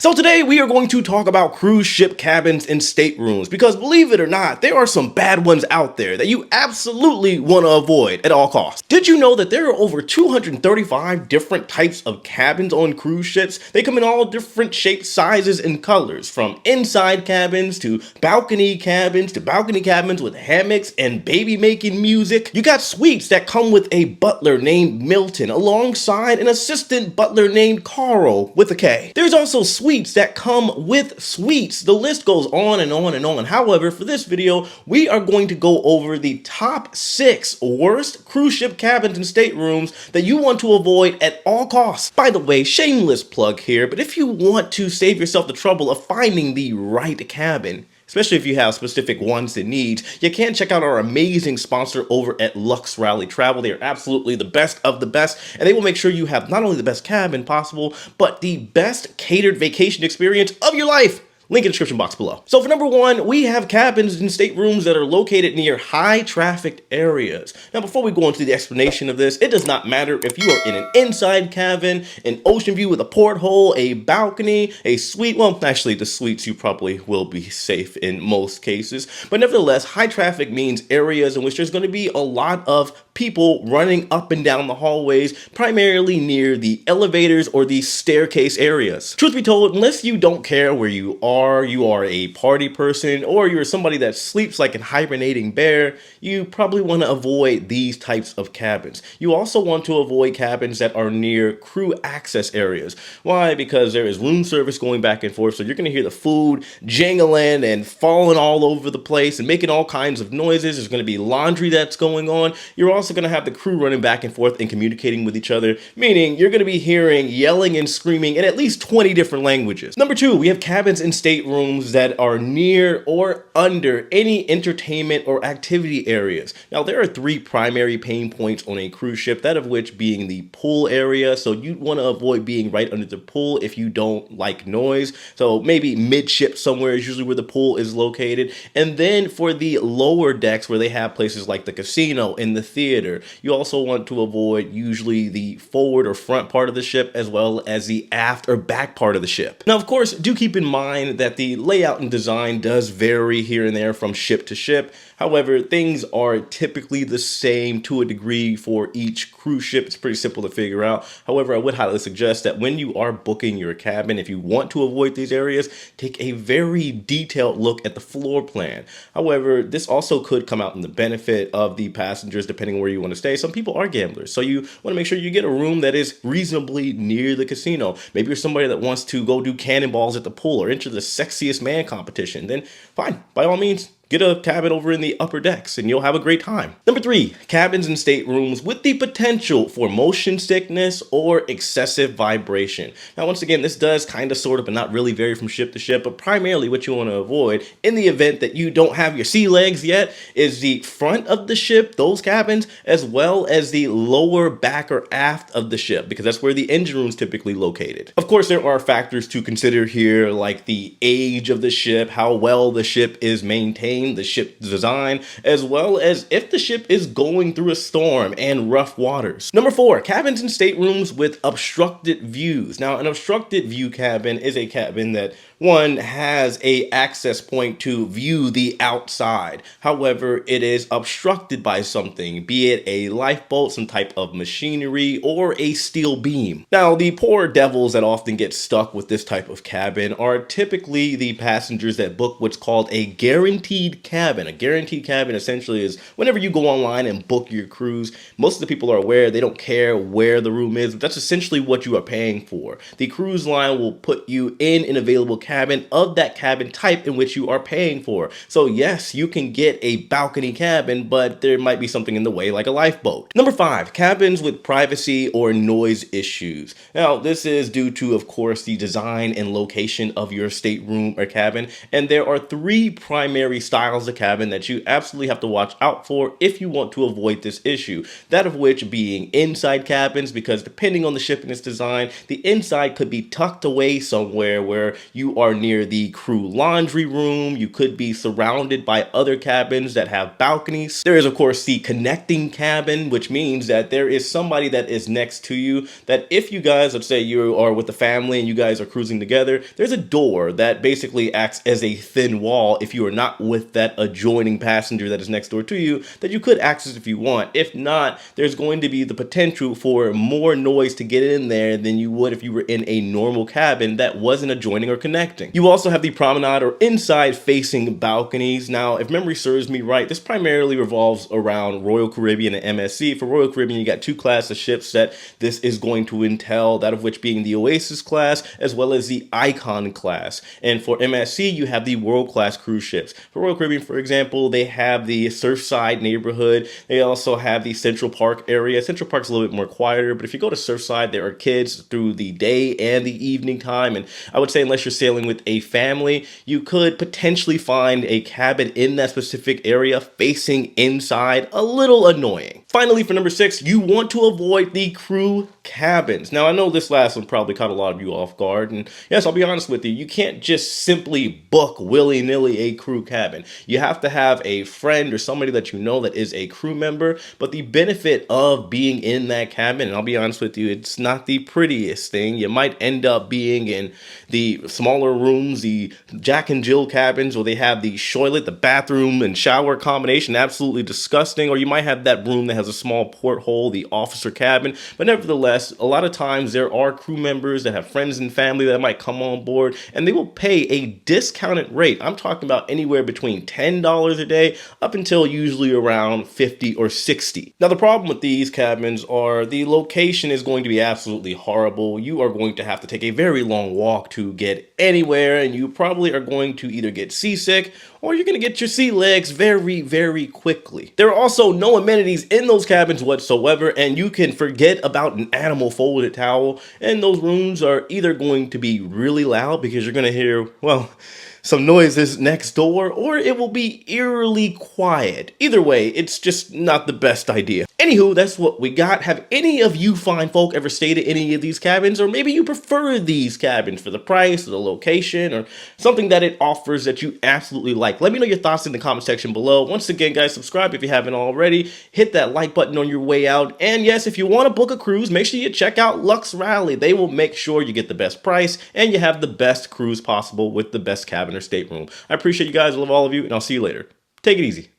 So today we are going to talk about cruise ship cabins and staterooms because believe it or not, there are some bad ones out there that you absolutely want to avoid at all costs. Did you know that there are over 235 different types of cabins on cruise ships? They come in all different shapes, sizes, and colors, from inside cabins to balcony cabins with hammocks and baby making music. You got suites that come with a butler named Milton alongside an assistant butler named Carl with a K. There's also suites that come with suites. The list goes on and on and on. However, for this video, we are going to go over the top 6 worst cruise ship cabins and staterooms that you want to avoid at all costs. By the way, shameless plug here, but if you want to save yourself the trouble of finding the right cabin, especially if you have specific wants and needs, you can check out our amazing sponsor over at Lux Rally Travel. They are absolutely the best of the best, and they will make sure you have not only the best cabin possible, but the best catered vacation experience of your life. Link in the description box below. So for number 1, we have cabins and staterooms that are located near high trafficked areas. Now before we go into the explanation of this, it does not matter if you are in an inside cabin, an ocean view with a porthole, a balcony, a suite. Well, actually the suites you probably will be safe in most cases. But nevertheless, high traffic means areas in which there's going to be a lot of people running up and down the hallways, primarily near the elevators or the staircase areas. Truth be told, unless you don't care where you are a party person, or you're somebody that sleeps like a hibernating bear, you probably want to avoid these types of cabins. You also want to avoid cabins that are near crew access areas. Why? Because there is room service going back and forth, so you're going to hear the food jingling and falling all over the place and making all kinds of noises. There's going to be laundry that's going on. You're also going to have the crew running back and forth and communicating with each other, meaning you're going to be hearing yelling and screaming in at least 20 different languages. Number 2, we have cabins and staterooms that are near or under any entertainment or activity areas. Now, there are 3 primary pain points on a cruise ship, that of which being the pool area. So you want to avoid being right under the pool if you don't like noise. So maybe midship somewhere is usually where the pool is located. And then for the lower decks where they have places like the casino and the theater, you also want to avoid usually the forward or front part of the ship as well as the aft or back part of the ship. Now, of course, do keep in mind that the layout and design does vary here and there from ship to ship. However, things are typically the same to a degree for each cruise ship. It's pretty simple to figure out. However, I would highly suggest that when you are booking your cabin, if you want to avoid these areas, take a very detailed look at the floor plan. However, this also could come out in the benefit of the passengers depending on where you want to stay. Some people are gamblers, so you want to make sure you get a room that is reasonably near the casino. Maybe you're somebody that wants to go do cannonballs at the pool or enter the sexiest man competition. Then fine, by all means, get a cabin over in the upper decks and you'll have a great time. Number 3, cabins and staterooms with the potential for motion sickness or excessive vibration. Now, once again, this does kind of sort of, but not really vary from ship to ship, but primarily what you want to avoid in the event that you don't have your sea legs yet is the front of the ship, those cabins, as well as the lower back or aft of the ship, because that's where the engine room is typically located. Of course, there are factors to consider here, like the age of the ship, how well the ship is maintained, the ship design, as well as if the ship is going through a storm and rough waters. Number 4, cabins and staterooms with obstructed views. Now, an obstructed view cabin is a cabin that one has a access point to view the outside. However, it is obstructed by something, be it a lifeboat, some type of machinery, or a steel beam. Now, the poor devils that often get stuck with this type of cabin are typically the passengers that book what's called a guaranteed cabin. A guaranteed cabin essentially is whenever you go online and book your cruise, most of the people are aware they don't care where the room is, but that's essentially what you are paying for. The cruise line will put you in an available cabin of that cabin type in which you are paying for. So yes, you can get a balcony cabin, but there might be something in the way like a lifeboat. Number 5, cabins with privacy or noise issues. Now, this is due to, of course, the design and location of your stateroom or cabin, and there are 3 primary styles styles of cabin that you absolutely have to watch out for if you want to avoid this issue. That of which being inside cabins, because depending on the ship and its design, the inside could be tucked away somewhere where you are near the crew laundry room. You could be surrounded by other cabins that have balconies. There is, of course, the connecting cabin, which means that there is somebody that is next to you, that if you guys, let's say you are with the family and you guys are cruising together, there's a door that basically acts as a thin wall if you are not with that adjoining passenger that is next door to you, that you could access if you want. If not, there's going to be the potential for more noise to get in there than you would if you were in a normal cabin that wasn't adjoining or connecting. You also have the promenade or inside facing balconies. Now, if memory serves me right, this primarily revolves around Royal Caribbean and MSC. For Royal Caribbean, you got two classes of ships that this is going to entail, that of which being the Oasis class as well as the Icon class. And for MSC, you have the world class cruise ships. For Royal Caribbean, for example, they have the Surfside neighborhood. They also have the Central Park area. Central Park's a little bit more quieter, but if you go to Surfside, there are kids through the day and the evening time. And I would say unless you're sailing with a family, you could potentially find a cabin in that specific area facing inside a little annoying. Finally, for number 6, you want to avoid the crew cabins. Now, I know this last one probably caught a lot of you off guard. And yes, I'll be honest with you, you can't just simply book willy-nilly a crew cabin. You have to have a friend or somebody that you know that is a crew member. But the benefit of being in that cabin, and I'll be honest with you, it's not the prettiest thing. You might end up being in the smaller rooms, the Jack and Jill cabins, where they have the toilet, the bathroom, and shower combination, absolutely disgusting. Or you might have that room that has a small porthole, the officer cabin. But nevertheless, a lot of times there are crew members that have friends and family that might come on board, and they will pay a discounted rate. I'm talking about anywhere between $10 a day up until usually around $50 or $60. Now, the problem with these cabins are the location is going to be absolutely horrible. You are going to have to take a very long walk to get anywhere, and you probably are going to either get seasick or you're going to get your sea legs very, very quickly. There are also no amenities in those cabins whatsoever, and you can forget about an animal folded towel, and those rooms are either going to be really loud because you're going to hear, well, some noises next door, or it will be eerily quiet. Either way, it's just not the best idea. Anywho, that's what we got. Have any of you fine folk ever stayed at any of these cabins, or maybe you prefer these cabins for the price or the location or something that it offers that you absolutely like? Let me know your thoughts in the comment section below. Once again, guys, subscribe if you haven't already. Hit that like button on your way out. And yes, if you want to book a cruise, make sure you check out Lux Rally. They will make sure you get the best price and you have the best cruise possible with the best cabin or stateroom. I appreciate you guys. I love all of you, and I'll see you later. Take it easy.